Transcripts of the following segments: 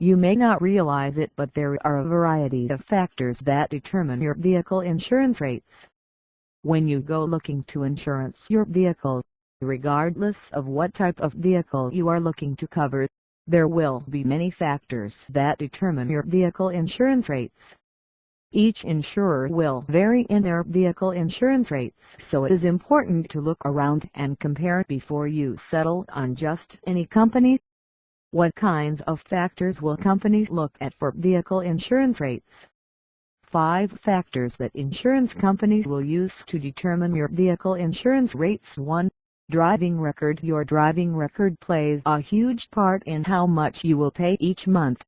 You may not realize it, but there are a variety of factors that determine your vehicle insurance rates. When you go looking to insure your vehicle, regardless of what type of vehicle you are looking to cover, there will be many factors that determine your vehicle insurance rates. Each insurer will vary in their vehicle insurance rates, so it is important to look around and compare before you settle on just any company. What kinds of factors will companies look at for vehicle insurance rates? 5 factors that insurance companies will use to determine your vehicle insurance rates. 1. Driving record. Your driving record plays a huge part in how much you will pay each month.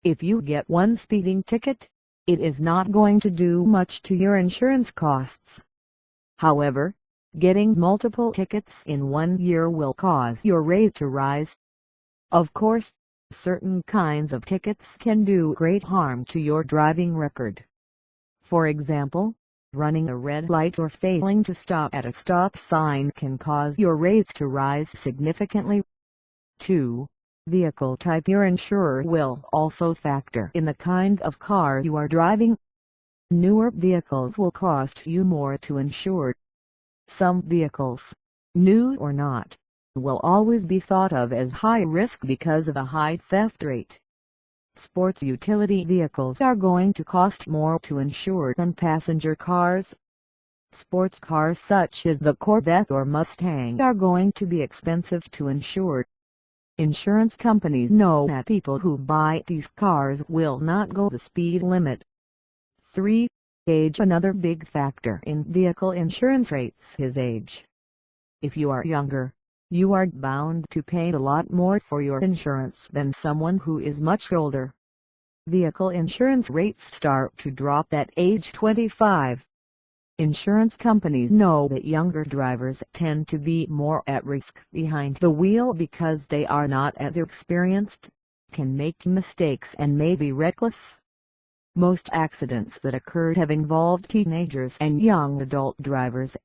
If you get one speeding ticket, it is not going to do much to your insurance costs. However, getting multiple tickets in 1 year will cause your rate to rise. Of course, certain kinds of tickets can do great harm to your driving record. For example, running a red light or failing to stop at a stop sign can cause your rates to rise significantly. 2. Vehicle type. Your insurer will also factor in the kind of car you are driving. Newer vehicles will cost you more to insure. Some vehicles, new or not, will always be thought of as high risk because of a high theft rate. Sports utility vehicles are going to cost more to insure than passenger cars. Sports cars such as the Corvette or Mustang are going to be expensive to insure. Insurance companies know that people who buy these cars will not go the speed limit. 3. Age. Another big factor in vehicle insurance rates is age. If you are younger, you are bound to pay a lot more for your insurance than someone who is much older. Vehicle insurance rates start to drop at age 25. Insurance companies know that younger drivers tend to be more at risk behind the wheel because they are not as experienced, can make mistakes and may be reckless. Most accidents that occurred have involved teenagers and young adult drivers.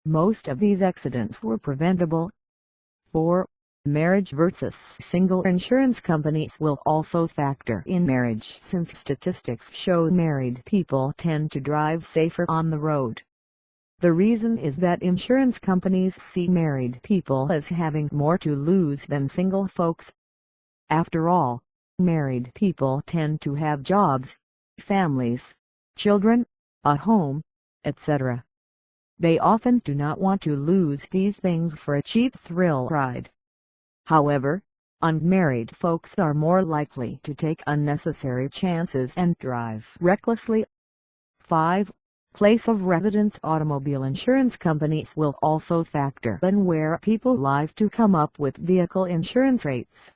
Most of these accidents were preventable. 4. Marriage versus single. Insurance companies will also factor in marriage, since statistics show married people tend to drive safer on the road. The reason is that insurance companies see married people as having more to lose than single folks. After all, married people tend to have jobs, families, children, a home, etc. They often do not want to lose these things for a cheap thrill ride. However, unmarried folks are more likely to take unnecessary chances and drive recklessly. 5. Place of residence. Automobile insurance companies will also factor in where people live to come up with vehicle insurance rates.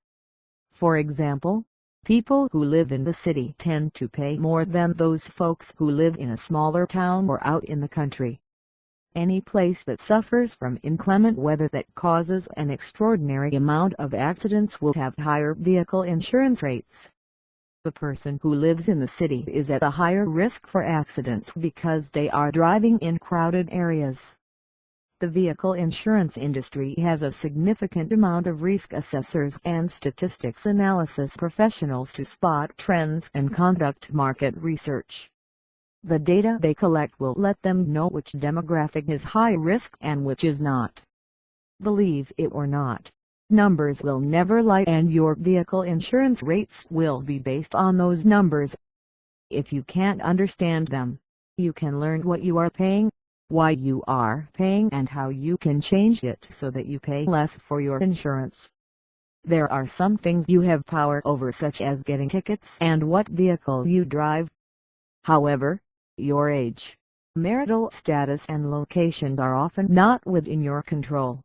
For example, people who live in the city tend to pay more than those folks who live in a smaller town or out in the country. Any place that suffers from inclement weather that causes an extraordinary amount of accidents will have higher vehicle insurance rates. The person who lives in the city is at a higher risk for accidents because they are driving in crowded areas. The vehicle insurance industry has a significant amount of risk assessors and statistics analysis professionals to spot trends and conduct market research. The data they collect will let them know which demographic is high risk and which is not. Believe it or not, numbers will never lie, and your vehicle insurance rates will be based on those numbers. If you can't understand them, you can learn what you are paying, why you are paying, and how you can change it so that you pay less for your insurance. There are some things you have power over, such as getting tickets and what vehicle you drive. However, your age, marital status and location are often not within your control.